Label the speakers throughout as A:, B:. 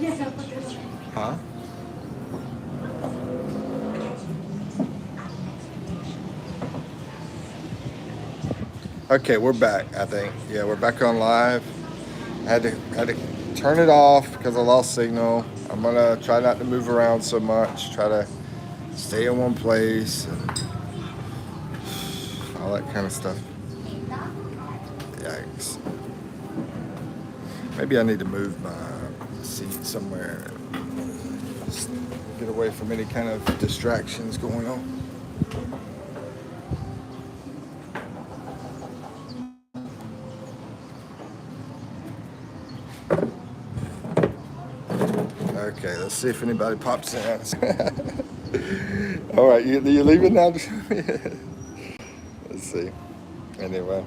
A: Huh? Okay, we're back, I think. Yeah, we're back on live. I had to turn it off because I lost signal. I'm gonna try not to move around so much, try to stay in one place and all that kind of stuff. Yikes. Maybe I need to move my seat somewhere and just get away from any kind of distractions going on. Okay, let's see if anybody pops in. All right, you leaving now? Let's see. Anyway,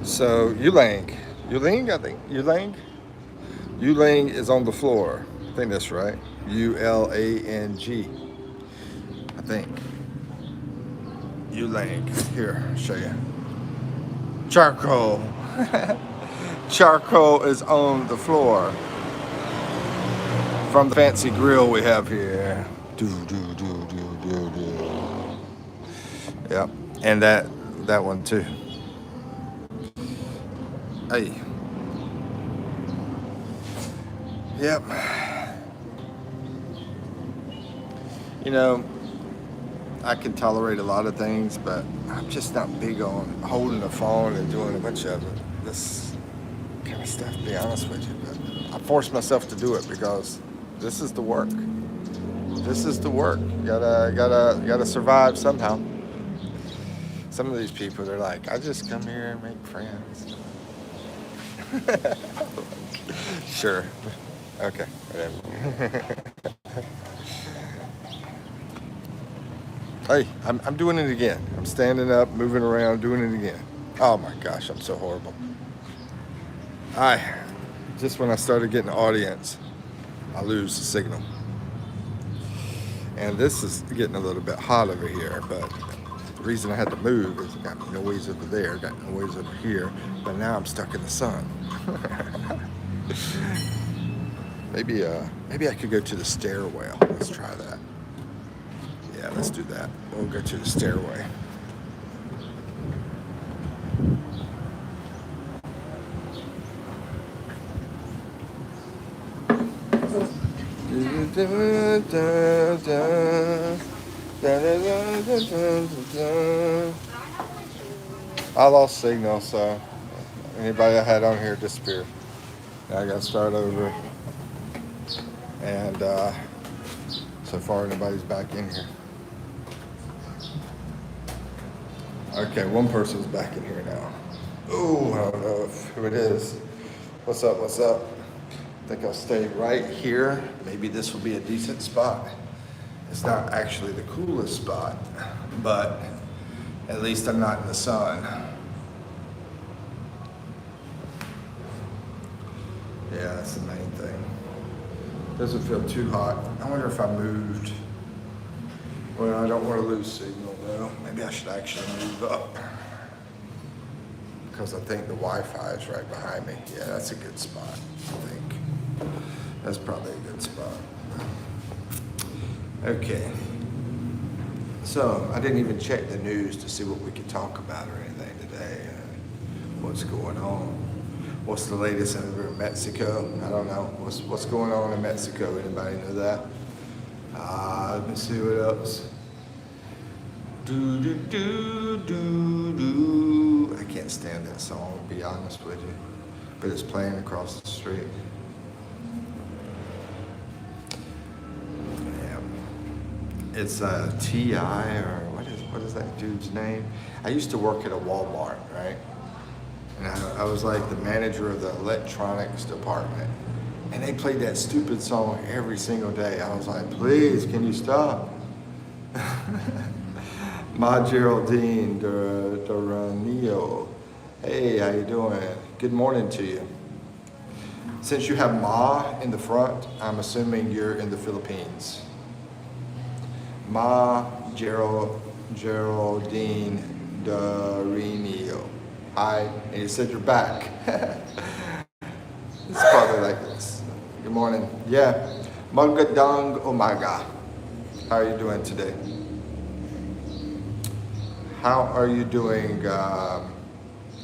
A: so Yuling, I think Yuling is on the floor. I think that's right. Ulang. I think Yuling. Here, I'll show you. Charcoal. Charcoal is on the floor from the fancy grill we have here. Do do do do do do. Yep, and that one too. Hey, yep. You know, I can tolerate a lot of things, but I'm just not big on holding the phone and doing a bunch of this kind of stuff. To be honest with you, but I force myself to do it because this is the work. This is the work. You gotta survive somehow. Some of these people, they're like, I just come here and make friends. Sure. Okay. Whatever. Hey, I'm doing it again. I'm standing up, moving around, doing it again. Oh my gosh, I'm so horrible. I just when I started getting an audience, I lose the signal. And this is getting a little bit hot over here, but the reason I had to move is I got noise over there, got noise over here, but now I'm stuck in the sun. Maybe I could go to the stairwell. Let's try that. Yeah, let's do that. We'll go to the stairway. I lost signal, so anybody I had on here disappeared. Now I got to start over, and so far nobody's back in here. Okay, one person's back in here now. Oh, I don't know who it is. What's up? What's up? I think I'll stay right here. Maybe this will be a decent spot. It's not actually the coolest spot, but at least I'm not in the sun. Yeah, that's the main thing. Doesn't feel too hot. I wonder if I moved. Well, I don't want to lose signal though. Maybe I should actually move up because I think the Wi-Fi is right behind me. Yeah, that's a good spot, I think. That's probably a good spot. Okay. So I didn't even check the news to see what we could talk about or anything today. What's going on? What's the latest over in Mexico? I don't know. What's going on in Mexico? Anybody know that? Let me see what else. Do do do do do. I can't stand that song, to be honest with you. But it's playing across the street. Yeah. It's T.I. or what is that dude's name? I used to work at a Walmart, right? And I was like the manager of the electronics department. And they played that stupid song every single day. I was like, please, can you stop? Ma Geraldine Duranillo. Hey, how you doing? Good morning to you. Since you have Ma in the front, I'm assuming you're in the Philippines. Ma Geraldine Darinio. Hi, and you said you're back. It's probably like this. Good morning. Yeah. Magadang Umaga. How are you doing today? How are you doing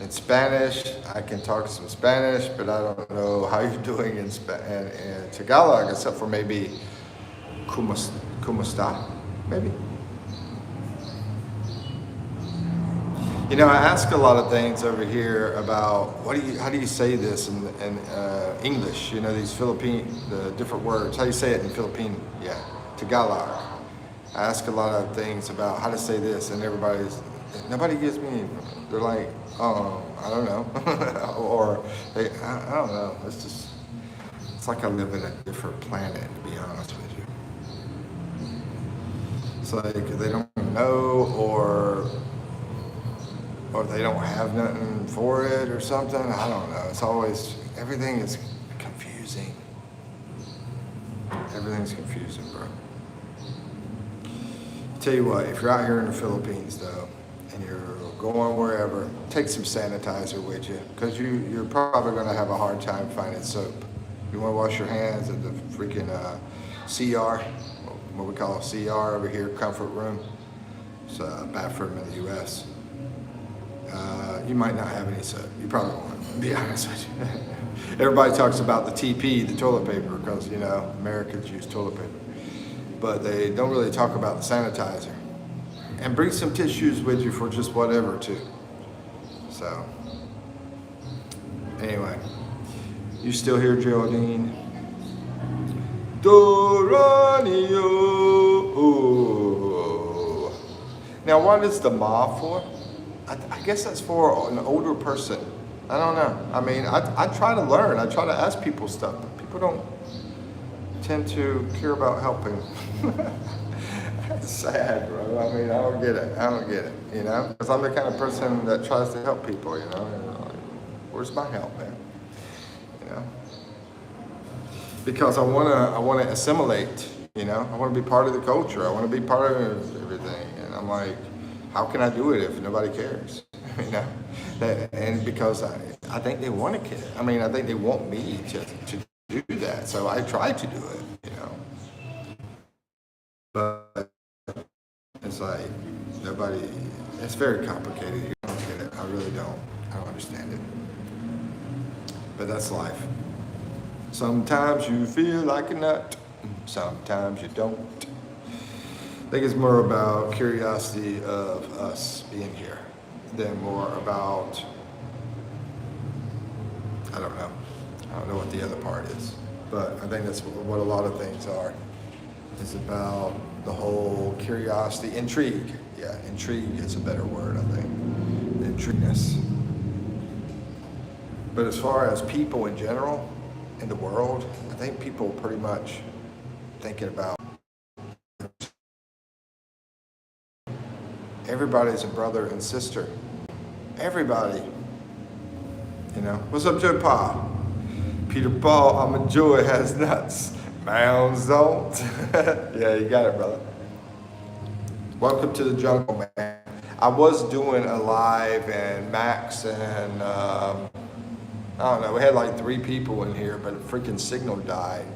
A: in Spanish? I can talk some Spanish, but I don't know how you're doing in Tagalog, except for maybe ¿Cómo está? Maybe. You know, I ask a lot of things over here about how do you say this in English? You know, these the different words. How do you say it in Philippine? Yeah, Tagalog. I ask a lot of things about how to say this, and nobody gives me. They're like, oh, I don't know, or I don't know. It's like I live in a different planet, to be honest with you. It's like they don't know, or they don't have nothing for it or something. I don't know. It's always, everything is confusing. Everything's confusing, bro. Tell you what, if you're out here in the Philippines though, and you're going wherever, take some sanitizer with you, because you're probably gonna have a hard time finding soap. You wanna wash your hands at the freaking CR, what we call a CR over here, comfort room. It's a bathroom in the US. You might not have any soap. You probably won't, to be honest with you. Everybody talks about the TP, the toilet paper, because, you know, Americans use toilet paper. But they don't really talk about the sanitizer. And bring some tissues with you for just whatever, too. So, anyway. You still here, Geraldine? Doranio. Now, what is the ma for? I guess that's for an older person. I don't know. I mean, I try to learn. I try to ask people stuff, but people don't tend to care about helping. That's sad, bro. I mean, I don't get it, you know? Because I'm the kind of person that tries to help people, you know? And where's my help, man? You know? Because I wanna assimilate, you know? I wanna be part of the culture. I wanna be part of everything. And I'm like, how can I do it if nobody cares? You know, and because I think they want to care. I mean, I think they want me to do that. So I try to do it, you know. But it's like nobody. It's very complicated. You don't get it. I really don't. I don't understand it. But that's life. Sometimes you feel like a nut. Sometimes you don't. I think it's more about curiosity of us being here than more about, I don't know what the other part is, but I think that's what a lot of things are. It's about the whole curiosity, intrigue. Yeah, intrigue is a better word, I think. Intrigueness. But as far as people in general, in the world, I think people are pretty much thinking about everybody's a brother and sister. Everybody. You know. What's up, Joe Pa? Peter Paul, I'm a joy, has nuts. Mounds don't. Yeah, you got it, brother. Welcome to the jungle, man. I was doing a live and Max and I don't know, we had like 3 people in here, but the freaking signal died.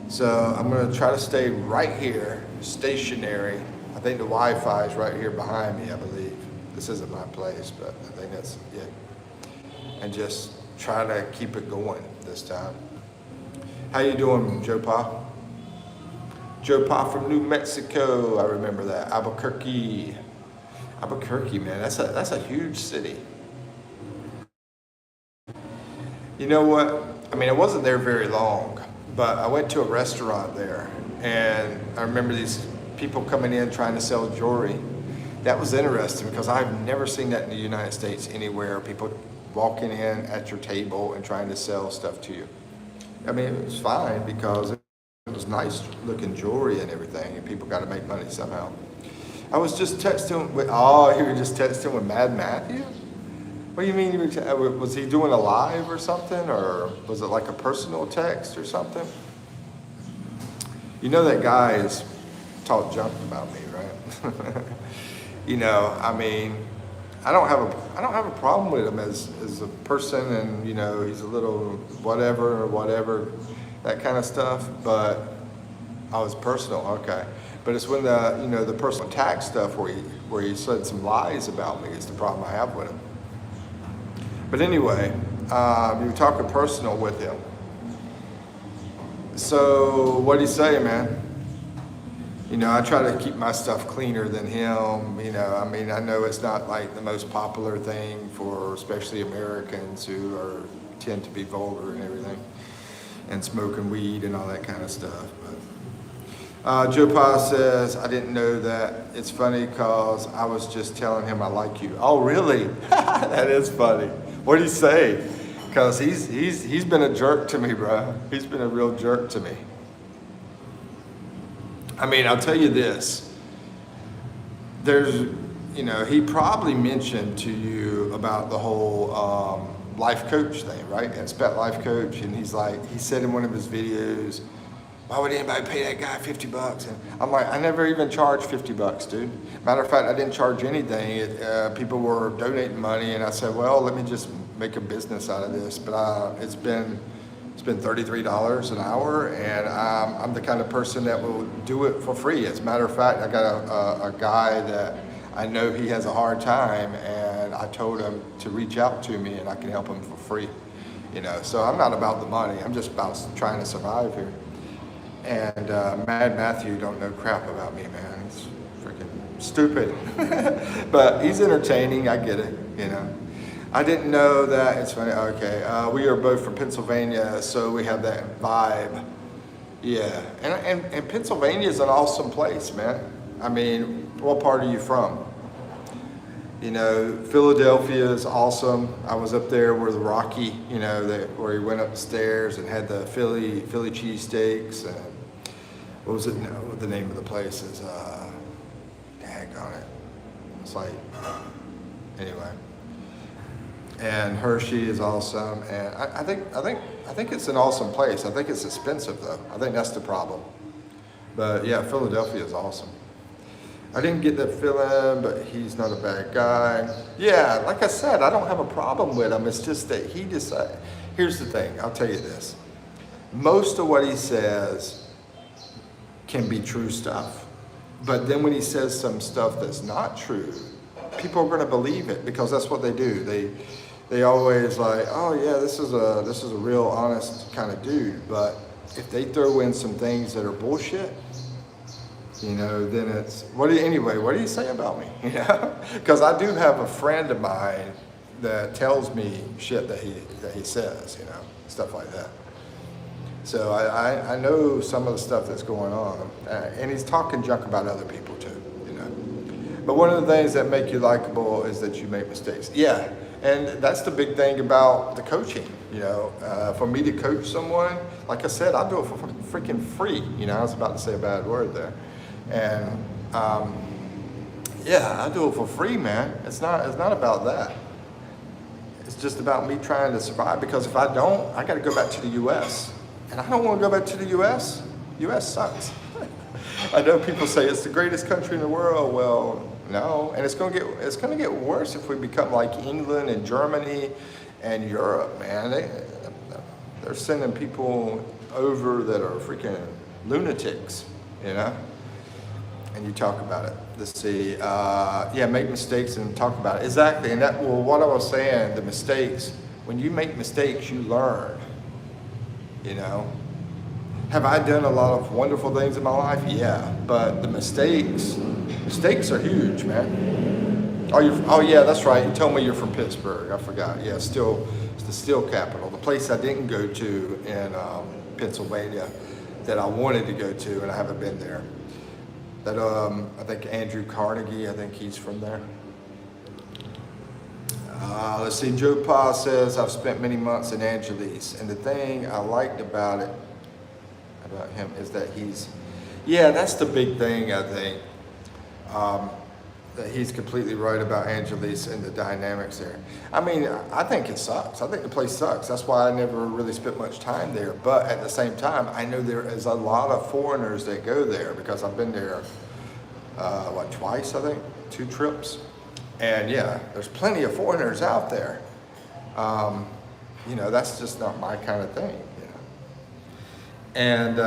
A: So I'm gonna try to stay right here, stationary. I think the Wi-Fi is right here behind me, I believe. This isn't my place, but I think that's it. And just try to keep it going this time. How you doing, Joe Pa? Joe Pa from New Mexico, I remember that. Albuquerque. Albuquerque, man, that's a huge city. You know what? I mean, I wasn't there very long, but I went to a restaurant there, and I remember these people coming in trying to sell jewelry. That was interesting because I've never seen that in the United States anywhere. People walking in at your table and trying to sell stuff to you. I mean, it was fine because it was nice looking jewelry and everything, and people got to make money somehow. I was just texting with, you were just texting with Mad Matthew? What do you mean? Was he doing a live or something? Or was it like a personal text or something? You know that guy is talk junk about me, right? You know, I mean, I don't have a problem with him as a person, and you know, he's a little whatever, that kind of stuff. But oh, it's personal, okay. But it's when the personal attack stuff where he said some lies about me is the problem I have with him. But anyway, you were talking personal with him. So what do you say, man? You know, I try to keep my stuff cleaner than him. You know, I mean, I know it's not like the most popular thing for especially Americans who tend to be vulgar and everything, and smoking weed and all that kind of stuff. But Joe Pa says, I didn't know that. It's funny because I was just telling him I like you. Oh, really? That is funny. What did he say? Because he's been a jerk to me, bro. He's been a real jerk to me. I mean, I'll tell you this. He probably mentioned to you about the whole life coach thing, right? Expat life coach. And he said in one of his videos, why would anybody pay that guy $50? And I'm like, I never even charged $50, dude. Matter of fact, I didn't charge anything. People were donating money, and I said, well, let me just make a business out of this. But it's been $33 an hour, and I'm the kind of person that will do it for free. As a matter of fact, I got a guy that I know he has a hard time, and I told him to reach out to me, and I can help him for free. You know, so I'm not about the money. I'm just about trying to survive here. And Mad Matthew don't know crap about me, man. He's freaking stupid. But he's entertaining, I get it, you know. I didn't know that, it's funny, okay. We are both from Pennsylvania, so we have that vibe. Yeah, and Pennsylvania is an awesome place, man. I mean, what part are you from? You know, Philadelphia is awesome. I was up there where the Rocky, you know, where he went up the stairs and had the Philly cheesesteaks. And what was it? No, the name of the place is, daggone it. It's like, anyway. And Hershey is awesome. And I think it's an awesome place. I think it's expensive though. I think that's the problem. But yeah, Philadelphia is awesome. I didn't get that feeling, but he's not a bad guy. Yeah, like I said, I don't have a problem with him. It's just that he decided. Here's the thing, I'll tell you this. Most of what he says can be true stuff. But then when he says some stuff that's not true, people are going to believe it because that's what they do. They always like, oh yeah, this is a real honest kind of dude. But if they throw in some things that are bullshit, you know, then it's, what do you say about me? You know, because I do have a friend of mine that tells me shit that he says, you know, stuff like that. So I know some of the stuff that's going on, and he's talking junk about other people too, you know. But one of the things that make you likable is that you make mistakes. Yeah, and that's the big thing about the coaching, you know. For me to coach someone, like I said, I do it for freaking free. You know, I was about to say a bad word there. And yeah, I do it for free, man. It's not about that. It's just about me trying to survive, because if I don't, I got to go back to the U.S. And I don't want to go back to the U.S. U.S. sucks. I know people say it's the greatest country in the world. Well, no, and it's gonna get worse if we become like England and Germany and Europe, man. They're sending people over that are freaking lunatics, you know. And you talk about it. Let's see. Yeah, make mistakes and talk about it. Exactly. And what I was saying, the mistakes. When you make mistakes, you learn. You know. Have I done a lot of wonderful things in my life? Yeah. But the mistakes are huge, man. Oh yeah, that's right. You told me you're from Pittsburgh. I forgot. Yeah, it's the steel capital. The place I didn't go to in Pennsylvania that I wanted to go to, and I haven't been there. That I think Andrew Carnegie, I think he's from there. Let's see, Joe Pa says, I've spent many months in Angeles, and the thing I liked about him is that that's the big thing, I think. That he's completely right about Angeles and the dynamics there. I mean, I think it sucks. I think the place sucks. That's why I never really spent much time there. But at the same time, I know there is a lot of foreigners that go there, because I've been there, twice, I think, 2 trips. And yeah, there's plenty of foreigners out there. You know, that's just not my kind of thing, you know. And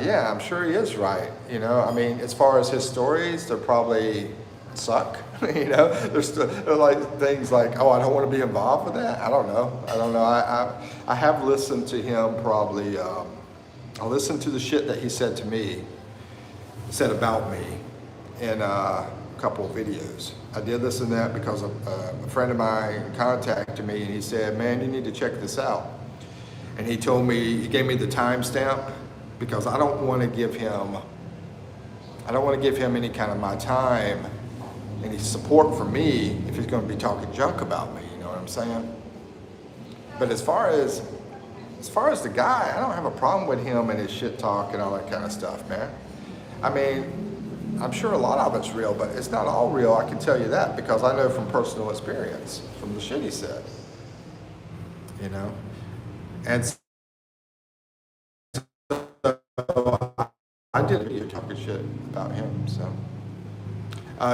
A: yeah, I'm sure he is right. You know, I mean, as far as his stories, they're probably suck. You know, they're like things like, oh, I don't want to be involved with that. I don't know. I have listened to him probably. I listened to the shit that he said to me, said about me, in a couple of videos. I did listen to that because a friend of mine contacted me and he said, man, you need to check this out. And he told me, he gave me the timestamp because I don't want to give him any kind of my time, any support from me if he's going to be talking junk about me, you know what I'm saying? But as far as the guy, I don't have a problem with him and his shit talk and all that kind of stuff, man. I mean, I'm sure a lot of it's real, but it's not all real, I can tell you that, because I know from personal experience, from the shit he said, you know? And so I did a video talking shit about him, so.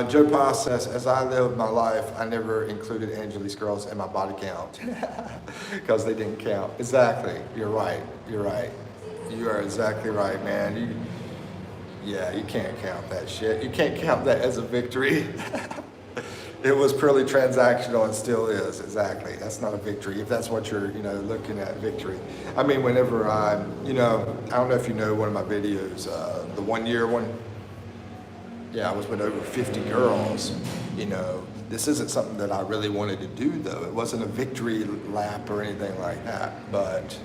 A: Joe Pa says, as I lived my life, I never included Angeles girls in my body count because they didn't count. Exactly, you're right, you are exactly right, man. Yeah, you can't count that shit. You can't count that as a victory. It was purely transactional and still is, exactly. That's not a victory, if that's what you're, you know, looking at, victory. I mean, whenever you know, I don't know if you know one of my videos, the 1 year one. Yeah, I was with over 50 girls, you know. This isn't something that I really wanted to do, though. It wasn't a victory lap or anything like that, but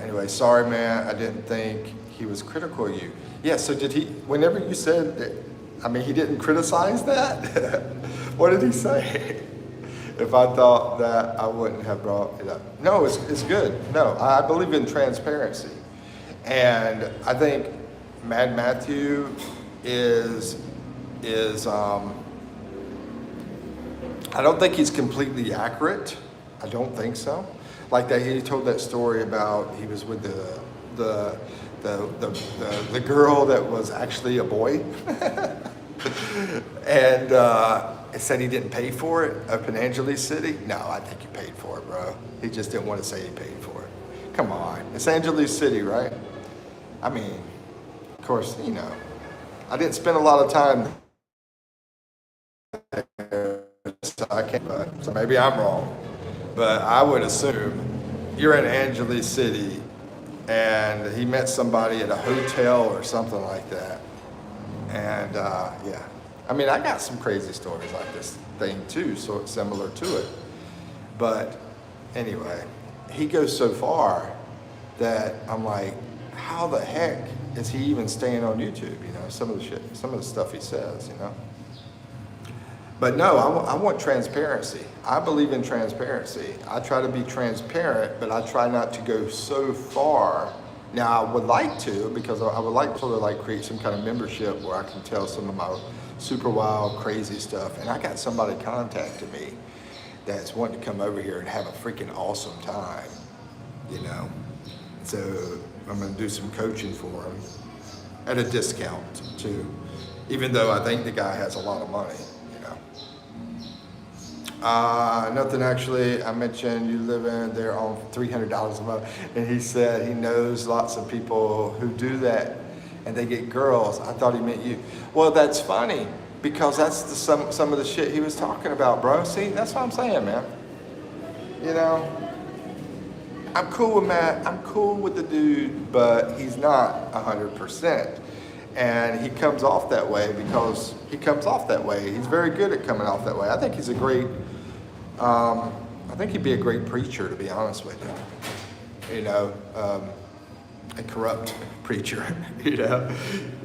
A: anyway, sorry, man, I didn't think he was critical of you. Yeah, so did he, whenever you said that, I mean, he didn't criticize that? What did he say? If I thought that, I wouldn't have brought it up. No, it's good. No, I believe in transparency. And I think Mad Matthew is I don't think he's completely accurate. I don't think so. Like that, he told that story about he was with the girl that was actually a boy, and it said he didn't pay for it up in Angeles City. No, I think he paid for it, bro. He just didn't want to say he paid for it. Come on, it's Angeles City, right? I mean, of course, you know, I didn't spend a lot of time there, so I can't. So maybe I'm wrong. But I would assume you're in Angeles City and he met somebody at a hotel or something like that. And yeah, I mean, I got some crazy stories like this thing too, so it's similar to it. But anyway, he goes so far that I'm like, how the heck is he even staying on YouTube? You know, some of the stuff he says, you know. But no, I want transparency. I believe in transparency. I try to be transparent, but I try not to go so far. Now, I would like to, because I would like to sort of like create some kind of membership where I can tell some of my super wild, crazy stuff. And I got somebody contacted me that's wanting to come over here and have a freaking awesome time, you know. So I'm gonna do some coaching for him at a discount too, even though I think the guy has a lot of money. Nothing actually. I mentioned you live in there on $300 a month, and he said he knows lots of people who do that, and they get girls. I thought he meant you. Well, that's funny because that's some of the shit he was talking about, bro. See, that's what I'm saying, man. You know, I'm cool with Matt. I'm cool with the dude, but he's not 100%. And he comes off that way because he comes off that way. He's very good at coming off that way. I think he's a great, I think he'd be a great preacher, to be honest with you. You know, a corrupt preacher, you know,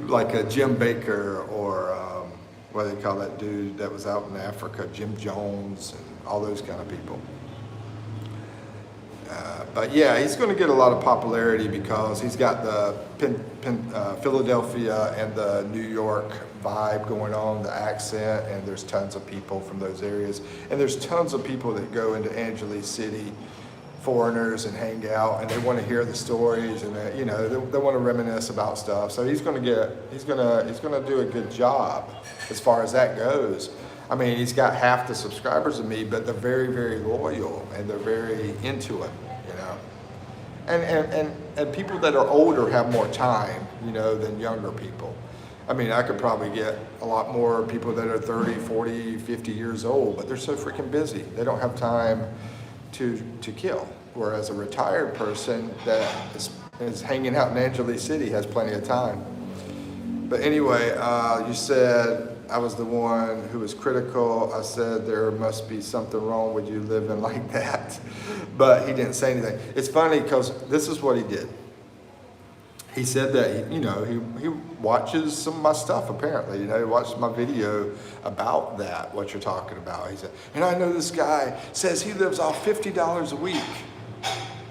A: like a Jim Baker or what do they call that dude that was out in Africa, Jim Jones and all those kind of people. But yeah, he's going to get a lot of popularity because he's got the Philadelphia and the New York vibe going on, the accent, and there's tons of people from those areas. And there's tons of people that go into Angeles City foreigners and hang out, and they want to hear the stories, and they want to reminisce about stuff. So he's gonna do a good job as far as that goes. I mean, he's got half the subscribers of me, but they're very, very loyal and they're very into him, And people that are older have more time, than younger people. I mean, I could probably get a lot more people that are 30, 40, 50 years old, but they're so freaking busy. They don't have time to kill. Whereas a retired person that is hanging out in Angeles City has plenty of time. But anyway, you said I was the one who was critical. I said there must be something wrong with you living like that. But he didn't say anything. It's funny because this is what he did. He said that, he watches some of my stuff, apparently. He watched my video about that, what you're talking about. He said, and I know this guy says he lives off $50 a week.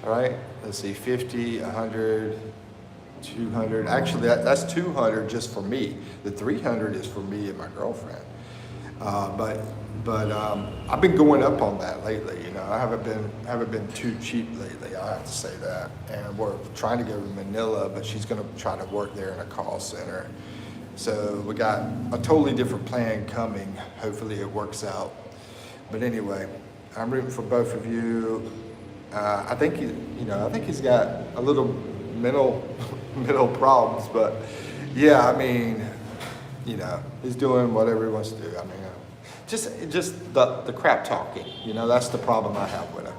A: All right, let's see, 50, 100, 200. Actually, that's 200 just for me. The 300 is for me and my girlfriend. But I've been going up on that lately. I haven't been too cheap lately. I have to say that. And we're trying to go to Manila, but she's going to try to work there in a call center. So we got a totally different plan coming. Hopefully it works out. But anyway, I'm rooting for both of you. I think he's got a little mental problems, but yeah, I mean, he's doing whatever he wants to do. I mean, just the crap talking, that's the problem I have with him.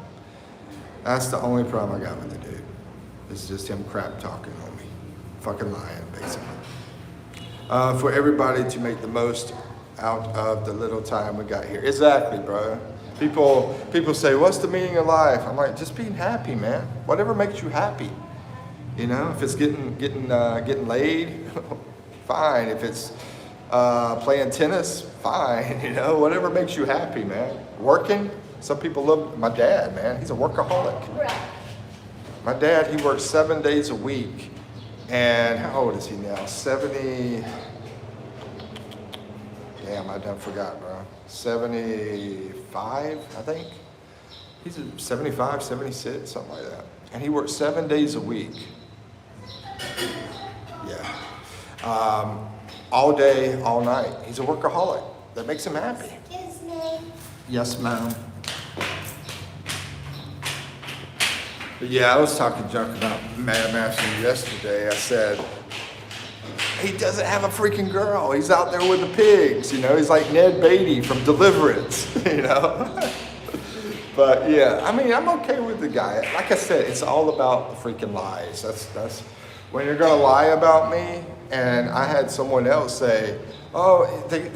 A: That's the only problem I got with the dude. It's just him crap talking on me, fucking lying, basically. For everybody to make the most out of the little time we got here. Exactly, bro. People say, what's the meaning of life? I'm like, just being happy, man. Whatever makes you happy. If it's getting laid, fine. If it's playing tennis, fine. Whatever makes you happy, man. Working. Some people love my dad, man. He's a workaholic. My dad, he works 7 days a week. And how old is he now? 70. Damn, I done forgot, bro. 75, I think. He's 75, 76, something like that. And he works 7 days a week. Yeah. All day, all night. He's a workaholic. That makes him happy.
B: Excuse me.
A: Yes, ma'am. But yeah, I was talking junk about Mad Master yesterday. I said, he doesn't have a freaking girl. He's out there with the pigs, He's like Ned Beatty from Deliverance, But yeah, I mean, I'm okay with the guy. Like I said, it's all about the freaking lies. That's when you're gonna lie about me. And I had someone else say, oh, they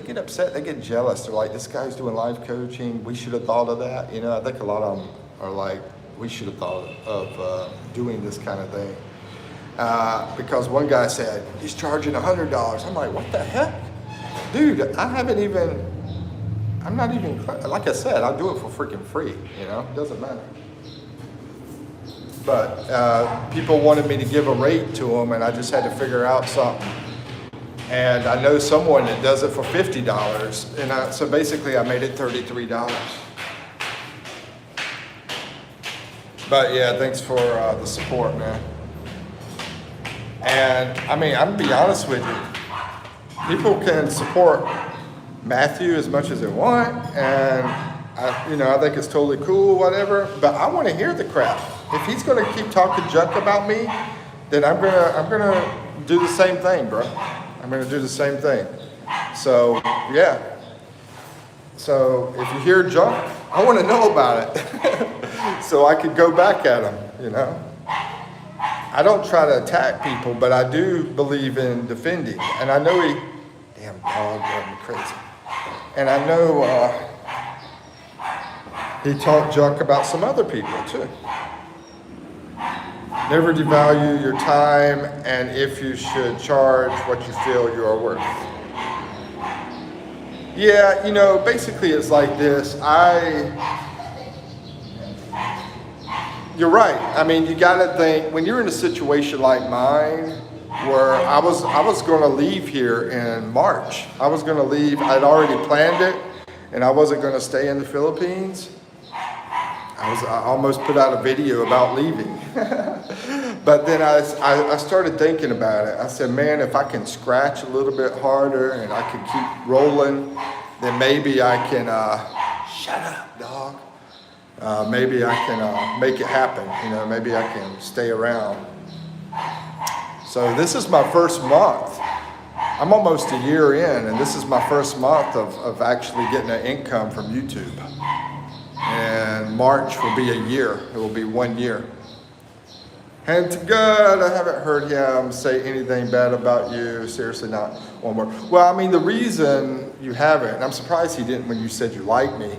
A: get upset, they get jealous. They're like, this guy's doing life coaching. We should have thought of that. I think a lot of them are like, we should have thought of doing this kind of thing. Because one guy said, he's charging $100. I'm like, what the heck? Dude, I'm not even, like I said, I'll do it for freaking free, it doesn't matter. But people wanted me to give a rate to them, and I just had to figure out something. And I know someone that does it for $50, and so basically I made it $33. But yeah, thanks for the support, man. And I mean, I'm gonna be honest with you. People can support Matthew as much as they want, and I think it's totally cool, whatever. But I want to hear the crap. If he's gonna keep talking junk about me, then I'm gonna do the same thing, bro. I'm gonna do the same thing. So yeah. So if you hear junk, I want to know about it, so I could go back at him. I don't try to attack people, but I do believe in defending. And I know damn dog drove me crazy. And I know he talked junk about some other people too. Never devalue your time, and if you should charge what you feel you are worth. Yeah, basically it's like this. You're right. I mean, you got to think, when you're in a situation like mine, where I was going to leave here in March. I was going to leave. I'd already planned it, and I wasn't going to stay in the Philippines. I almost put out a video about leaving. But then I started thinking about it. I said, man, if I can scratch a little bit harder and I can keep rolling, then maybe I can, shut up, dog. Maybe I can make it happen. Maybe I can stay around. So this is my first month. I'm almost a year in, and this is my first month of actually getting an income from YouTube. And March will be a year. It will be 1 year. And to God, I haven't heard him say anything bad about you. Seriously, not one word. Well, I mean, the reason you haven't, and I'm surprised he didn't when you said you like me.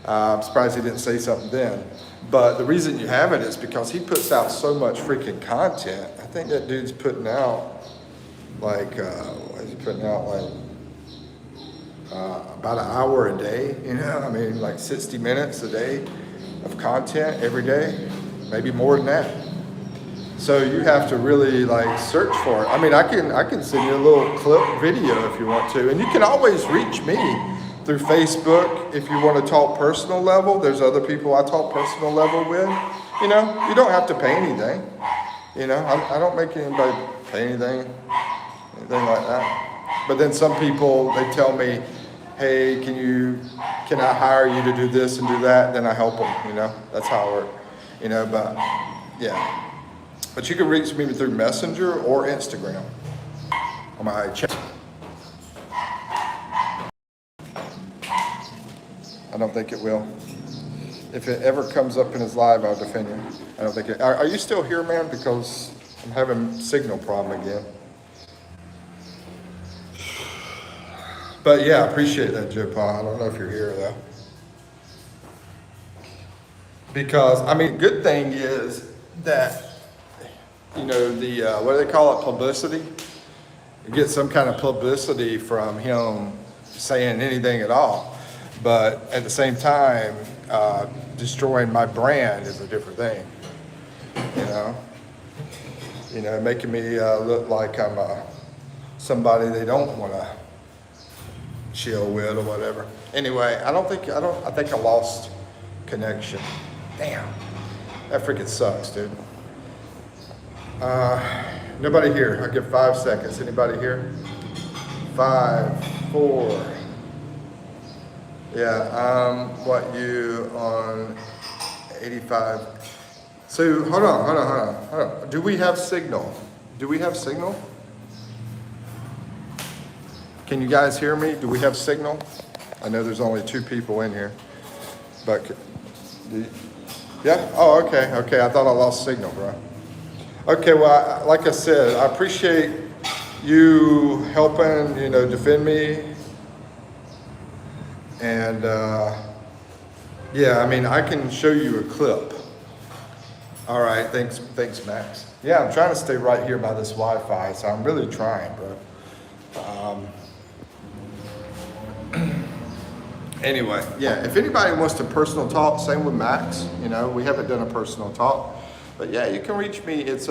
A: I'm surprised he didn't say something then. But the reason you haven't is because he puts out so much freaking content. I think that dude's putting out like, what is he putting out, like about an hour a day, like 60 minutes a day of content every day, maybe more than that. So you have to really like search for it. I mean, I can send you a little clip video if you want to, and you can always reach me through Facebook if you want to talk personal level. There's other people I talk personal level with. You don't have to pay anything. I don't make anybody pay anything like that. But then some people, they tell me, hey, can I hire you to do this and do that? Then I help them, that's how I work, but yeah. But you can reach me through Messenger or Instagram on my chat. I don't think it will. If it ever comes up in his live, I'll defend you. I don't think it. Are you still here, man? Because I'm having signal problem again. But yeah, I appreciate that, Joe Paul. I don't know if you're here though. Because, I mean, good thing is that, what do they call it, publicity? You get some kind of publicity from him saying anything at all. But at the same time, destroying my brand is a different thing. Making me look like I'm somebody they don't want to chill with or whatever. Anyway, I think I lost connection. Damn, that freaking sucks, dude. Nobody here. I'll give 5 seconds. Anybody here? 5, 4. Yeah, you on 85. So hold on. Do we have signal? Can you guys hear me? Do we have signal? I know there's only 2 people in here, but yeah? Oh, okay. I thought I lost signal, bro. Okay, well, like I said, I appreciate you helping, defend me. And yeah, I mean, I can show you a clip. All right, thanks, Max. Yeah, I'm trying to stay right here by this Wi-Fi, so I'm really trying, bro. Anyway, yeah, if anybody wants to personal talk, same with Max. We haven't done a personal talk. But yeah, you can reach me. It's,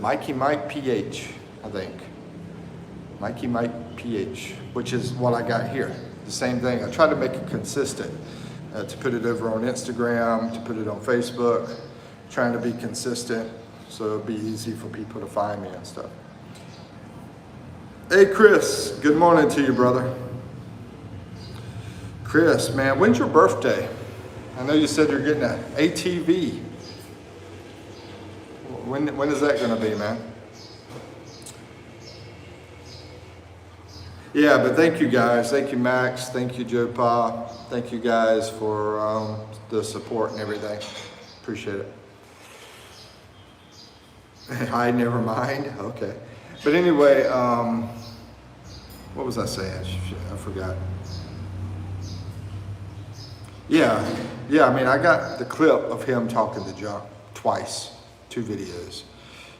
A: Mikey Mike PH, I think. Mikey Mike PH, which is what I got here. The same thing. I try to make it consistent, to put it over on Instagram, to put it on Facebook, trying to be consistent so it'll be easy for people to find me and stuff. Hey, Chris, good morning to you, brother. Chris, man, when's your birthday? I know you said you're getting an ATV. When is that going to be, man? Yeah, but thank you guys. Thank you, Max. Thank you, Joe Pa. Thank you guys for the support and everything. Appreciate it. I never mind. Okay. But anyway, what was I saying? I forgot. Yeah, I mean, I got the clip of him talking to John twice, 2 videos.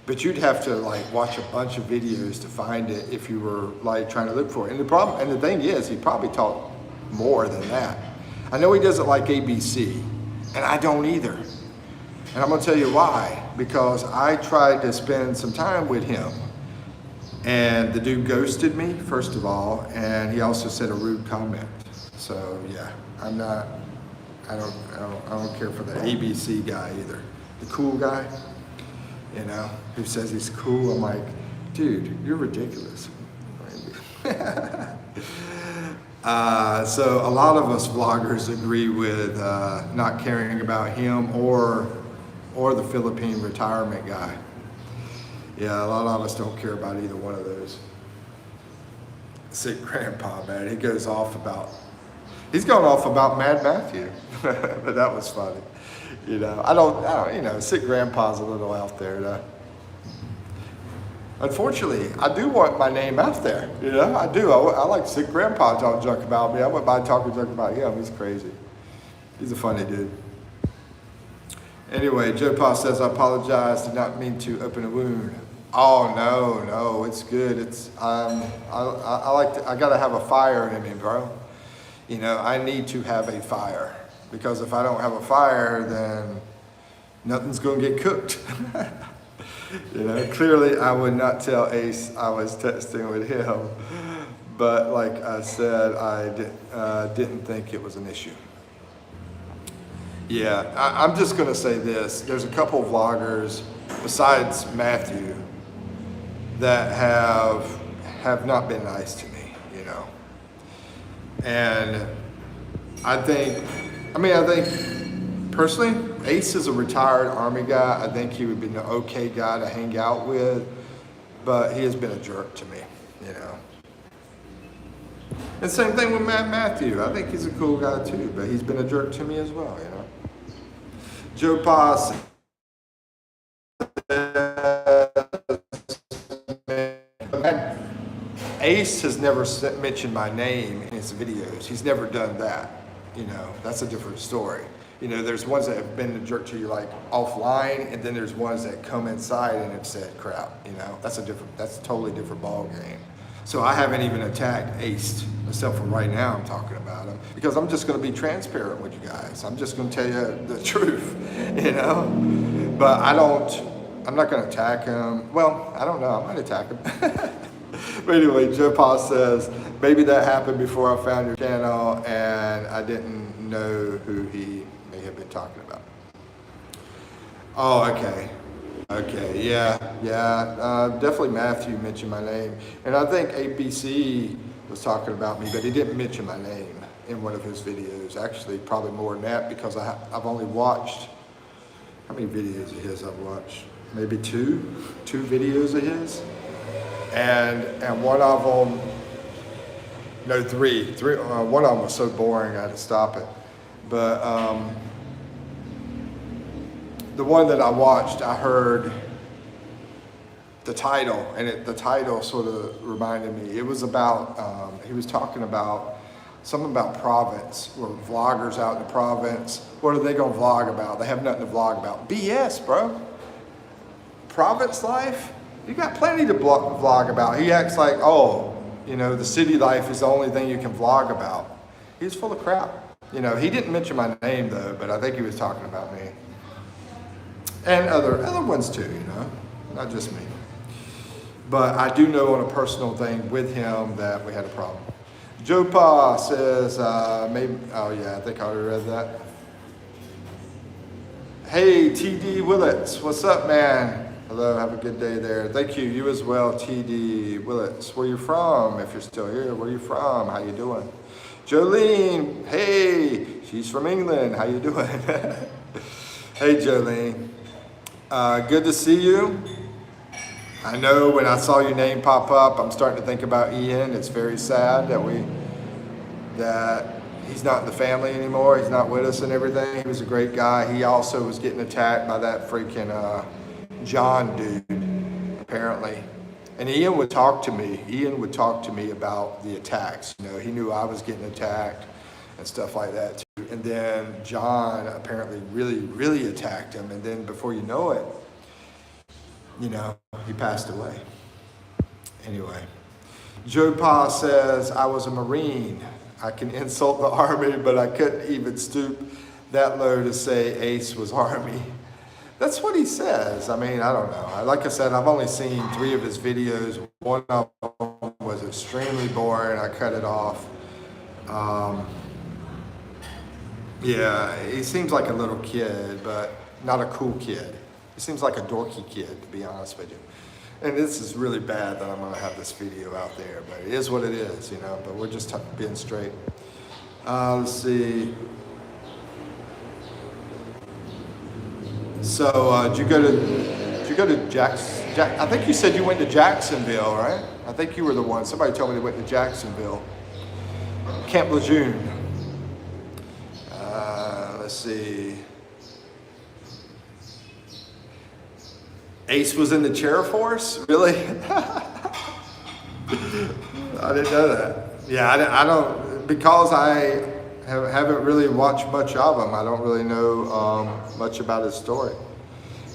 A: But you'd have to like watch a bunch of videos to find it if you were like trying to look for it. And the thing is, he probably talked more than that. I know he doesn't like ABC, and I don't either. And I'm gonna tell you why. Because I tried to spend some time with him, and the dude ghosted me, first of all, and he also said a rude comment. So yeah, I'm not I don't care for the ABC guy either. The cool guy, who says he's cool. I'm like, dude, you're ridiculous. So a lot of us vloggers agree with not caring about him or the Philippine retirement guy. Yeah, a lot of us don't care about either one of those. Sick grandpa, man, he's going off about Mad Matthew, but that was funny. I don't, sick grandpa's a little out there though. Unfortunately, I do want my name out there, I do. I like sick grandpa talking junk about me. I wouldn't mind talking junk about him. He's crazy. He's a funny dude. Anyway, Joe Pa says, I apologize, did not mean to open a wound. Oh, no, it's good. I gotta have a fire in me, bro. I need to have a fire, because if I don't have a fire, then nothing's gonna get cooked. Clearly I would not tell Ace I was texting with him, but like I said, I didn't think it was an issue. Yeah, I'm just gonna say this. There's a couple vloggers besides Matthew that have not been nice to me, and I think personally, Ace is a retired Army guy. I think he would be an okay guy to hang out with, but he has been a jerk to me, And same thing with Matthew. I think he's a cool guy too, but he's been a jerk to me as well, Joe Pa, Ace has never mentioned my name in his videos. He's never done that. That's a different story. There's ones that have been a jerk to you like offline, and then there's ones that come inside and have said crap. That's a totally different ball game. So I haven't even attacked Ace, except for right now I'm talking about him, because I'm just going to be transparent with you guys. I'm just going to tell you the truth, But I'm not going to attack him. Well, I don't know. I might attack him. But anyway, Joe Pa says, maybe that happened before I found your channel and I didn't know who he may have been talking about. Oh, okay. Okay, yeah. Definitely Matthew mentioned my name. And I think ABC was talking about me, but he didn't mention my name in one of his videos. Actually, probably more than that, because I've only watched, how many videos of his I've watched? Maybe two videos of his. And one of them, no, three. One of them was so boring I had to stop it. But the one that I watched, I heard the title, and the title sort of reminded me. It was about, he was talking about something about province, or vloggers out in the province. What are they gonna vlog about? They have nothing to vlog about. BS, bro. Province life? You got plenty to vlog about. He acts like, the city life is the only thing you can vlog about. He's full of crap. He didn't mention my name though, but I think he was talking about me. And other ones too, not just me. But I do know on a personal thing with him that we had a problem. Joe Pa says, maybe, oh yeah, I think I already read that. Hey, TD Willits, what's up, man? Hello, have a good day there. Thank you, you as well, TD Willits. Where you from? If you're still here, where you from? How you doing? Jolene, hey, she's from England. How you doing? Hey, Jolene. Good to see you. I know when I saw your name pop up, I'm starting to think about Ian. It's very sad that he's not in the family anymore. He's not with us and everything. He was a great guy. He also was getting attacked by that freaking John dude, apparently. And Ian would talk to me. Ian would talk to me about the attacks. He knew I was getting attacked and stuff like that too. And then John apparently really, really attacked him. And then before you know it, he passed away. Anyway, Joe Pa says, I was a Marine. I can insult the Army, but I couldn't even stoop that low to say Ace was Army. That's what he says. I mean, I don't know. Like I said, I've only seen 3 of his videos. One of them was extremely boring. I cut it off. Yeah, he seems like a little kid, but not a cool kid. He seems like a dorky kid, to be honest with you. And this is really bad that I'm gonna have this video out there, but it is what it is, you know, but we're just being straight. Let's see. So, did you go to I think you said you went to Jacksonville, right? I think you were the one. Somebody told me they went to Jacksonville. Camp Lejeune. Let's see. Ace was in the chair force? Really? I didn't know that. Yeah, I don't, because I haven't really watched much of him. I don't really know much about his story.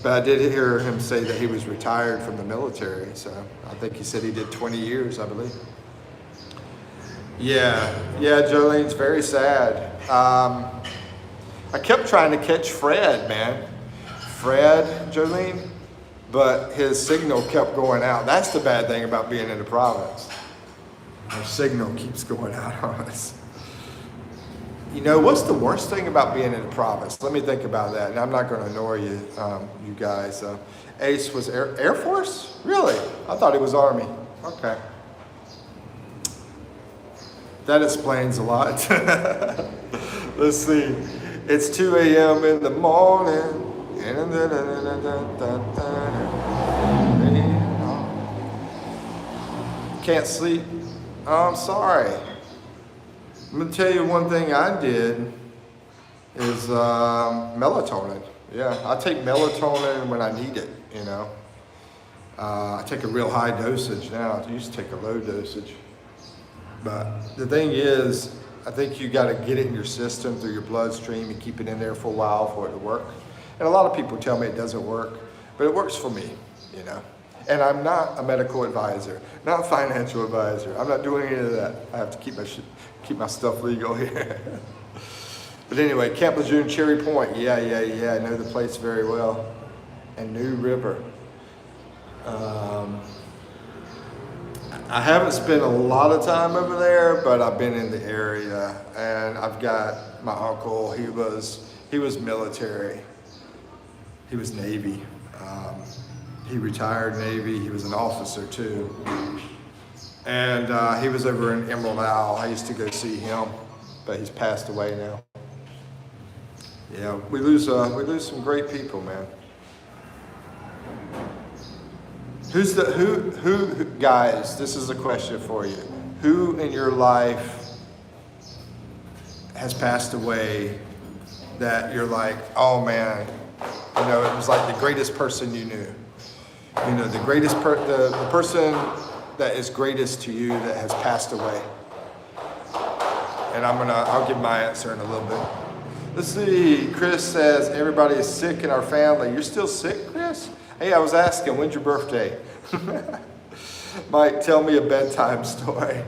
A: But I did hear him say that he was retired from the military. So I think he said he did 20 years, I believe. Yeah, Jolene's very sad. I kept trying to catch Fred, man. Fred, Jolene, but his signal kept going out. That's the bad thing about being in the province. Our signal keeps going out on us. You know, what's the worst thing about being in the province? Let me think about that, and I'm not going to annoy you, you guys. Ace was Air Force? Really? I thought he was Army. Okay. That explains a lot. Let's see. It's 2 a.m. in the morning. Can't sleep. Oh, I'm sorry. I'm going to tell you one thing I did is melatonin. Yeah, I take melatonin when I need it, you know. I take a real high dosage now. I used to take a low dosage. But the thing is, I think you got to get it in your system through your bloodstream and keep it in there for a while for it to work. And a lot of people tell me it doesn't work, but it works for me, you know. And I'm not a medical advisor, not a financial advisor. I'm not doing any of that. I have to keep my stuff legal here. But anyway, Camp Lejeune, Cherry Point. Yeah. I know the place very well. And New River. I haven't spent a lot of time over there, but I've been in the area, and I've got my uncle. He was military. He was Navy. He retired Navy. He was an officer too, and he was over in Emerald Isle. I used to go see him, but he's passed away now. Yeah, we lose some great people, man. Who, guys, this is a question for you. Who in your life has passed away that you're like, oh man, you know, it was like the greatest person you knew? You know, the greatest, the person that is greatest to you that has passed away. And I'll give my answer in a little bit. Let's see, Chris says, everybody is sick in our family. You're still sick, Chris? Hey, I was asking, when's your birthday? Mike, tell me a bedtime story.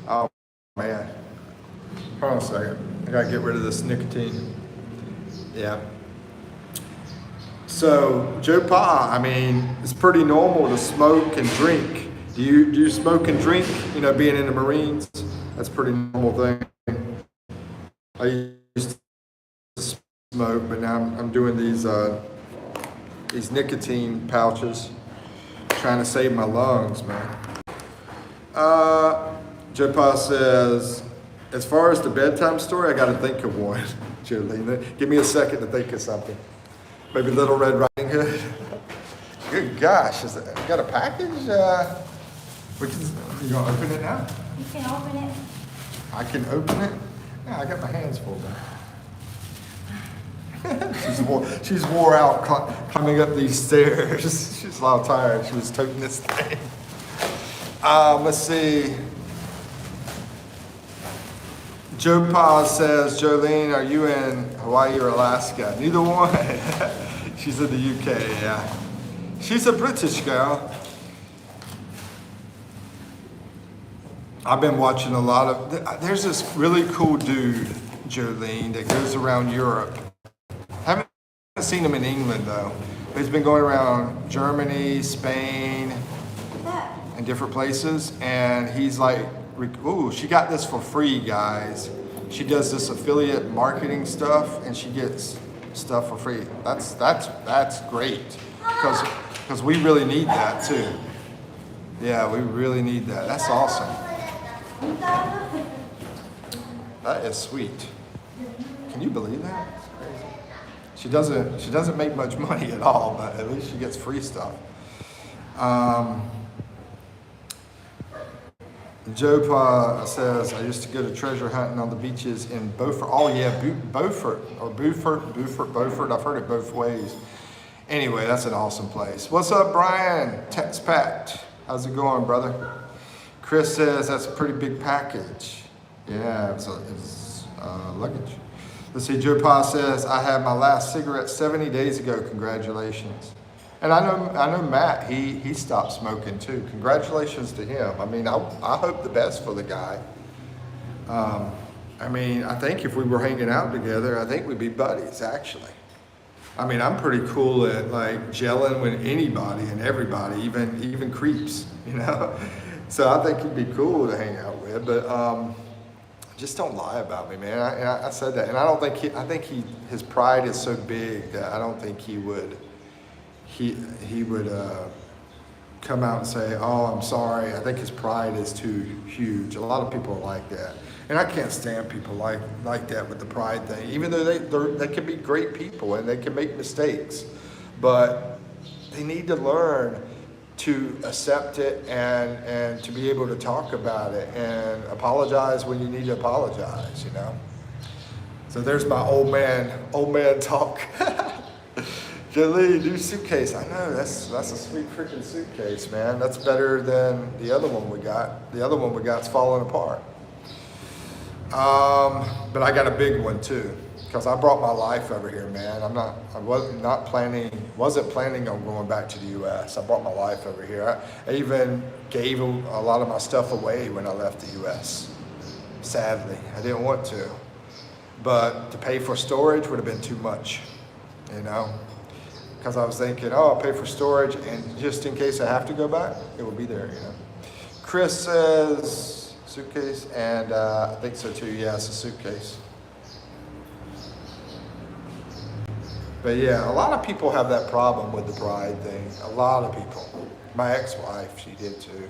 A: Oh, man. Hold on a second. I gotta get rid of this nicotine. Yeah. So, Joe Pa, I mean, it's pretty normal to smoke and drink. Do you smoke and drink, you know, being in the Marines? That's a pretty normal thing. I used to smoke, but now I'm doing these nicotine pouches, trying to save my lungs, man. Joe Pa says, as far as the bedtime story, I got to think of one. Jolene, give me a second to think of something. Maybe Little Red Riding Hood. Good gosh, got a package? You gonna open it now?
B: You can open it.
A: I can open it? Yeah, I got my hands full now. She's wore out coming up these stairs. She's a lot tired. She was toting this thing. Let's see. Joe Pa says, Jolene, are you in Hawaii or Alaska? Neither one. She's in the UK, yeah. She's a British girl. I've been watching a lot of, there's this really cool dude, Jolene, that goes around Europe. Haven't seen him in England though. But he's been going around Germany, Spain, and different places. And he's like, ooh, she got this for free, guys. she does this affiliate marketing stuff, and she gets stuff for free. That's great, because we really need that too. Yeah, we really need that. That's awesome. That is sweet. Can you believe that? It's crazy. She doesn't make much money at all, but at least she gets free stuff. Joe says, I used to go to treasure hunting on the beaches in Beaufort. Oh yeah, Beaufort. I've heard it both ways. Anyway, that's an awesome place. What's up, Brian? Expat. How's it going, brother? Chris says, that's a pretty big package. Yeah, it was luggage. Let's see, Joe Pa says, I had my last cigarette 70 days ago. Congratulations. And I know Matt, he stopped smoking too. Congratulations to him. I mean, I hope the best for the guy. I mean, I think if we were hanging out together, I think we'd be buddies, actually. I mean, I'm pretty cool at like gelling with anybody and everybody, even creeps, you know? So I think he'd be cool to hang out with, but just don't lie about me, man. I said that, and I don't think I think his pride is so big that I don't think he would come out and say, oh, I'm sorry. I think his pride is too huge. A lot of people are like that. And I can't stand people like that with the pride thing, even though they can be great people and they can make mistakes. But they need to learn to accept it and to be able to talk about it and apologize when you need to apologize, you know? So there's my old man talk. Jolie, new suitcase. I know, that's a sweet freaking suitcase, man. That's better than the other one we got. The other one we got's falling apart. But I got a big one too, because I brought my life over here, man. I wasn't planning on going back to the U.S. I brought my life over here. I even gave a lot of my stuff away when I left the U.S. Sadly, I didn't want to, but to pay for storage would have been too much, you know. Because I was thinking, oh, I'll pay for storage, and just in case I have to go back, it will be there, you know. Chris says suitcase, and I think so too. Yeah, it's a suitcase. But yeah, a lot of people have that problem with the pride thing. A lot of people. My ex-wife, she did too.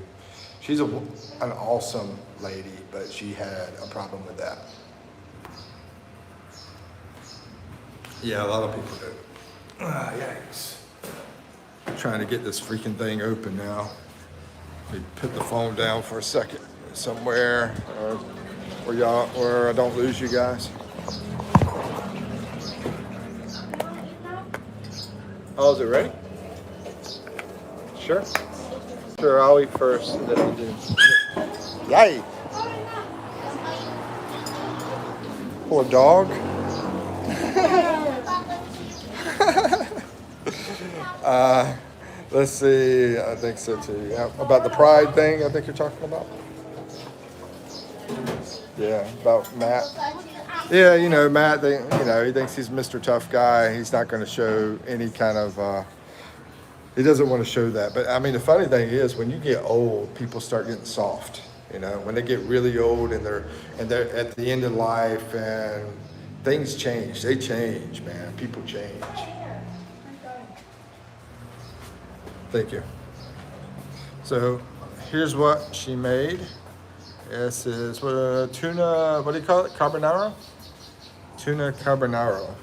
A: She's an awesome lady, but she had a problem with that. Yeah, a lot of people do. Yikes. I'm trying to get this freaking thing open now. Let me put the phone down for a second somewhere where I don't lose you guys. Oh, is it ready? Sure. Sure, I'll eat first and then you do. Yay! Poor dog. Let's see, I think so too. Yeah. About the pride thing, I think you're talking about? Yeah, about Matt. Yeah, you know, Matt, he thinks he's Mr. Tough Guy. He's not going to show any kind of, he doesn't want to show that. But I mean, the funny thing is, when you get old, people start getting soft. You know, when they get really old and they're at the end of life and things change. They change, man. People change. Thank you. So here's what she made. This is tuna, what do you call it? Carbonara? Tuna carbonara.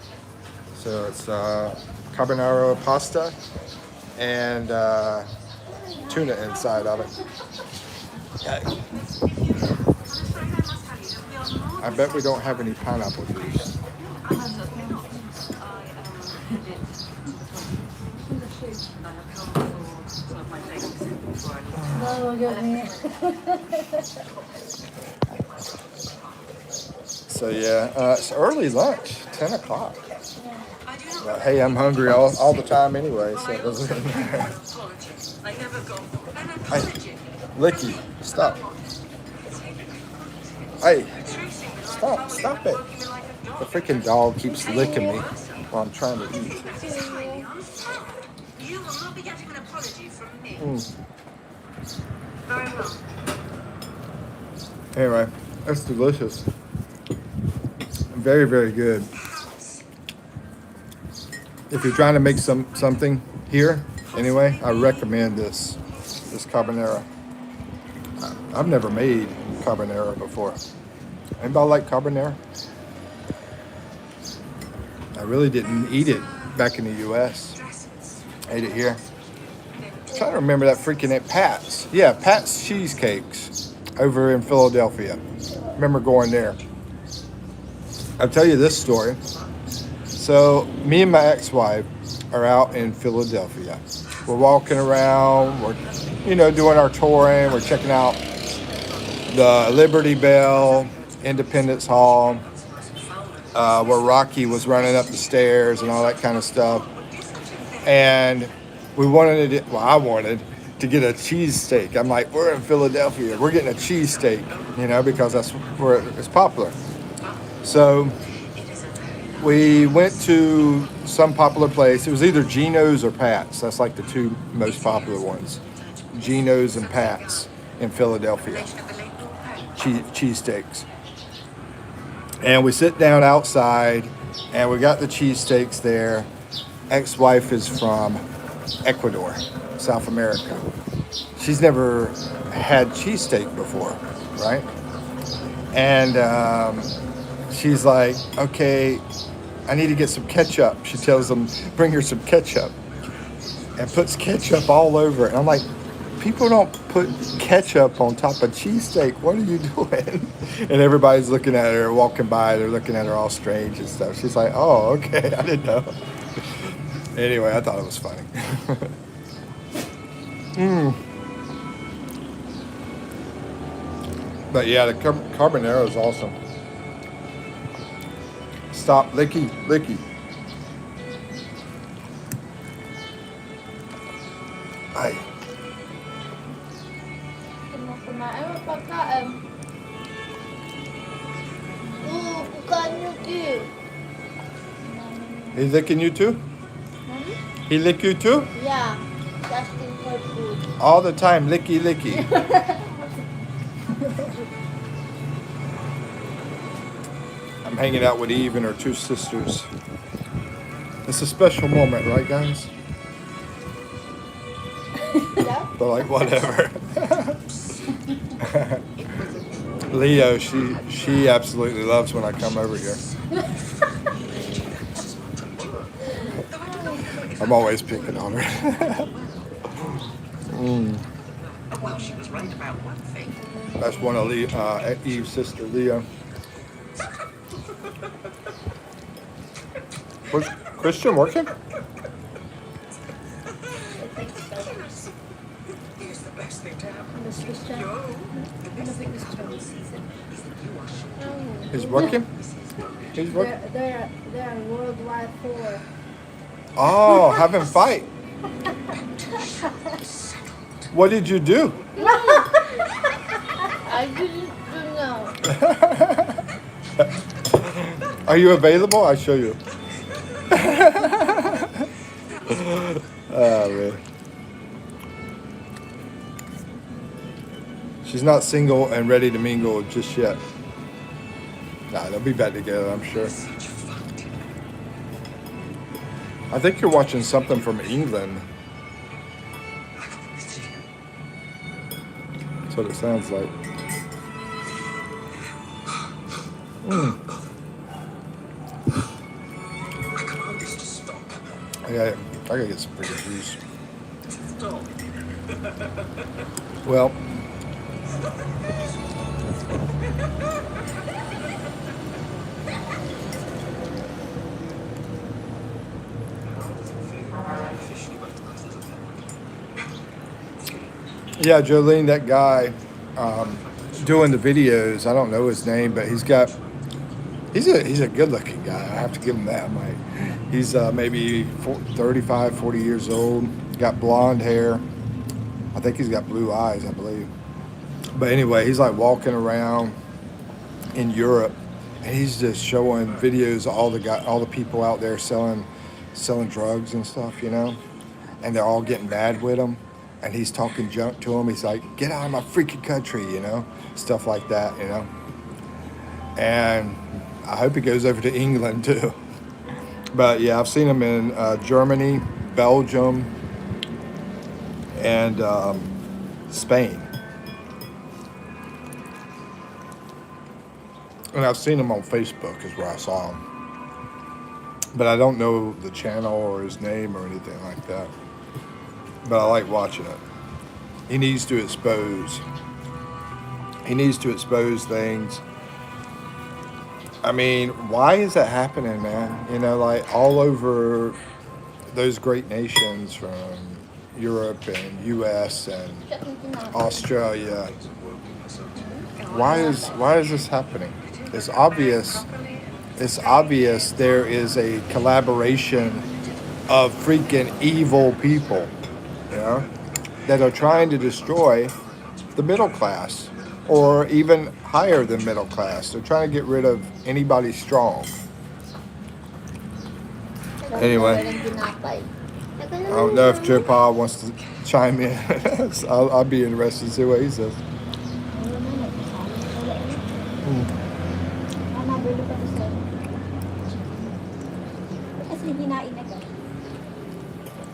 A: So it's carbonara pasta and tuna inside of it. I bet we don't have any pineapple juice. So yeah, it's early lunch, 10 o'clock. But, hey, I'm hungry all the time anyway, so it doesn't matter. Hey, Licky, stop. Hey, stop it. The freaking dog keeps licking me while I'm trying to eat.
B: You will not be getting an apology from me. Very well.
A: Anyway, that's delicious.
C: Very, very good. If you're trying to make something here, anyway, I recommend this carbonara. I've never made carbonara before. Anybody like carbonara? I really didn't eat it back in the U.S. I ate it here. I'm trying to remember that freaking at Pat's. Yeah, Pat's Cheesecakes over in Philadelphia. Remember going there. I'll tell you this story. So me and my ex-wife are out in Philadelphia. We're walking around. We're, doing our touring. We're checking out the Liberty Bell, Independence Hall, where Rocky was running up the stairs and all that kind of stuff. And I wanted to get a cheesesteak. I'm like, we're in Philadelphia. We're getting a cheesesteak, because that's where it's popular. So we went to some popular place. It was either Geno's or Pat's. That's like the two most popular ones. Geno's and Pat's in Philadelphia. Cheesesteaks. And we sit down outside and we got the cheesesteaks there. Ex-wife is from Ecuador, South America. She's never had cheesesteak before, right? And she's like, okay, I need to get some ketchup. She tells them, bring her some ketchup, and puts ketchup all over it. And I'm like, people don't put ketchup on top of cheesesteak. What are you doing? And everybody's looking at her, walking by. They're looking at her all strange and stuff. She's like, oh, okay, I didn't know. Anyway, I thought it was funny. But yeah, the carbonara is awesome. Stop, licky. Ay. He's licking you too? He lick you too?
D: Yeah, that's for food.
C: All the time, licky. I'm hanging out with Eve and her two sisters. It's a special moment, right, guys? They're like, whatever. Leo, she absolutely loves when I come over here. I'm always picking on her.
B: Well, she was right about one thing.
C: That's one of Eve's sister, Leo. Was Christian working?
B: Here's the best thing to happen.
D: Miss Christian?
B: The best thing to happen this season is that you are sure.
C: He's working? He's working?
D: They're worldwide war.
C: Oh, having fight. What did you do?
D: I didn't know.
C: Are you available? I'll show you. Oh, man. She's not single and ready to mingle just yet. Nah, they'll be back together, I'm sure. I think you're watching something from England. That's what it sounds like. I gotta get some freaking juice. Well, yeah, Jolene, that guy doing the videos, I don't know his name, but he's a good-looking guy. I have to give him that. He's maybe 35, 40 years old. Got blonde hair. I think he's got blue eyes, I believe. But anyway, he's like walking around in Europe, and he's just showing videos of all the people out there selling drugs and stuff, and they're all getting mad with him. And he's talking junk to him. He's like, get out of my freaking country, stuff like that, And I hope he goes over to England too. But yeah, I've seen him in Germany, Belgium, and Spain. And I've seen him on Facebook is where I saw him. But I don't know the channel or his name or anything like that. But I like watching it. He needs to expose. He needs to expose things. I mean, why is that happening, man? You know, like all over those great nations from Europe and US and Australia. Why is this happening? It's obvious. It's obvious there is a collaboration of freaking evil people, you know, that are trying to destroy the middle class or even higher than middle class. They're trying to get rid of anybody strong. Anyway, I don't know if Joe Pa wants to chime in. So I'll be interested to see what he says.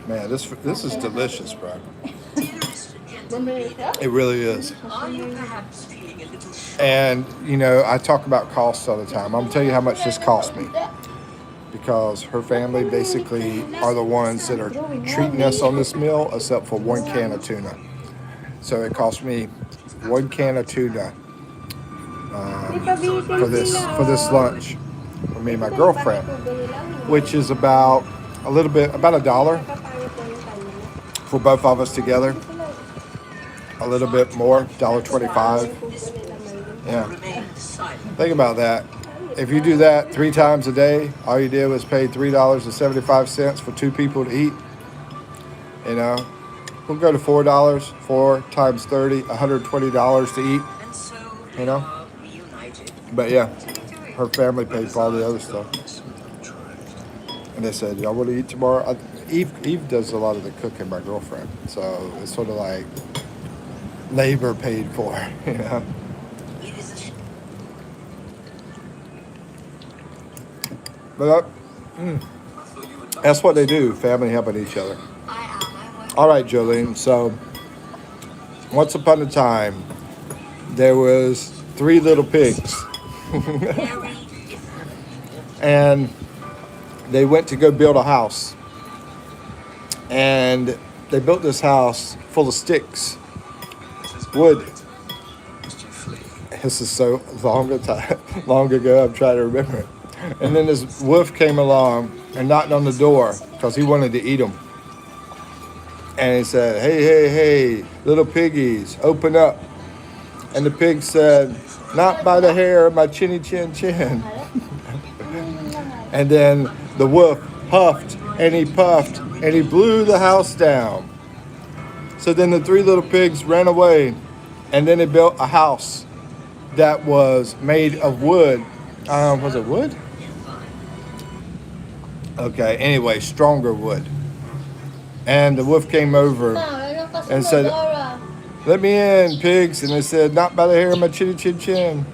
C: Man, this is delicious, bro. It really is. And, you know, I talk about costs all the time. I'm going to tell you how much this cost me. Because her family basically are the ones that are treating us on this meal, except for one can of tuna. So it cost me 1 can of tuna for this lunch for me and my girlfriend, which is about $1 for both of us together. A little bit more, $1.25. Yeah. Think about that. If you do that 3 times a day, all you did was pay $3.75 for 2 people to eat. You know, we'll go to $4. 4 times 30, $120 to eat. You know, but yeah, her family paid for all the other stuff. And they said, "Y'all want to eat tomorrow?" Eve does a lot of the cooking. My girlfriend, so it's sort of like labor paid for. You know. But that's what they do, family helping each other. All right, Jolene. So, once upon a time, there was 3 little pigs. And they went to go build a house. And they built this house full of sticks, wood. This is so long ago, I'm trying to remember it. And then this wolf came along and knocked on the door because he wanted to eat them. And he said, hey, little piggies, open up. And the pig said, "Not by the hair of my chinny chin chin." And then the wolf huffed and he puffed and he blew the house down. So then the 3 little pigs ran away, and then they built a house that was made of wood. Was it wood? Okay, anyway, stronger wood. And the wolf came over and said, "Let me in, pigs." And they said, "Not by the hair of my chinny chin chin."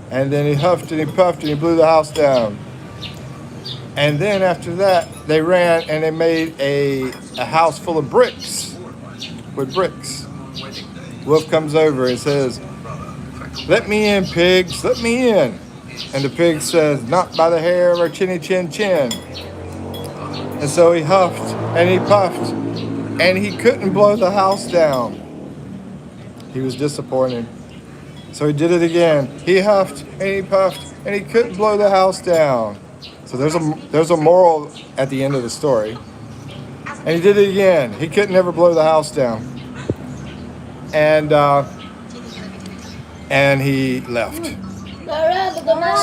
C: And then he huffed and he puffed and he blew the house down. And then after that, they ran and they made a house full of bricks, with bricks. Wolf comes over and says, "Let me in, pigs, let me in." And the pig says, "Not by the hair of our chinny chin chin." And so he huffed and he puffed and he couldn't blow the house down. He was disappointed. So he did it again. He huffed and he puffed and he couldn't blow the house down. So there's a moral at the end of the story. And he did it again. He couldn't ever blow the house down. And he left.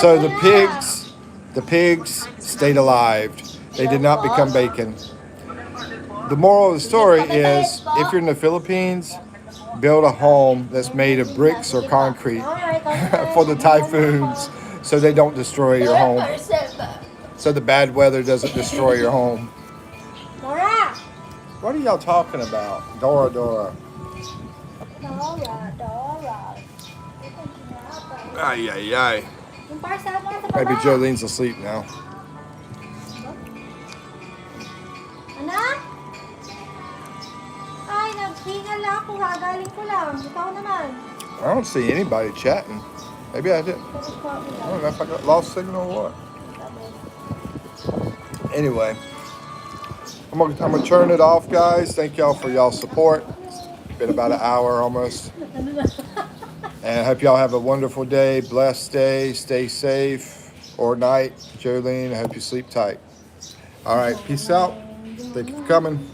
C: So the pigs stayed alive. They did not become bacon. The moral of the story is, if you're in the Philippines, build a home that's made of bricks or concrete for the typhoons so they don't destroy your home. So the bad weather doesn't destroy your home. What are y'all talking about? Dora. Ay.
D: Yung parcel mo sa baba.
C: Maybe Jolene's asleep now.
D: Anak? Ay, naghingal na ako. Gagaling ko lang. Ikaw naman.
C: I don't see anybody chatting. Maybe I did.
D: Tapos ko ako
C: I don't know if I got lost signal or what. Anyway, I'm gonna turn it off, guys. Thank y'all for y'all's support. It's been about an hour almost. And I hope y'all have a wonderful day, blessed day, stay safe, or night. Jolene, I hope you sleep tight. All right, peace out. Thank you for coming.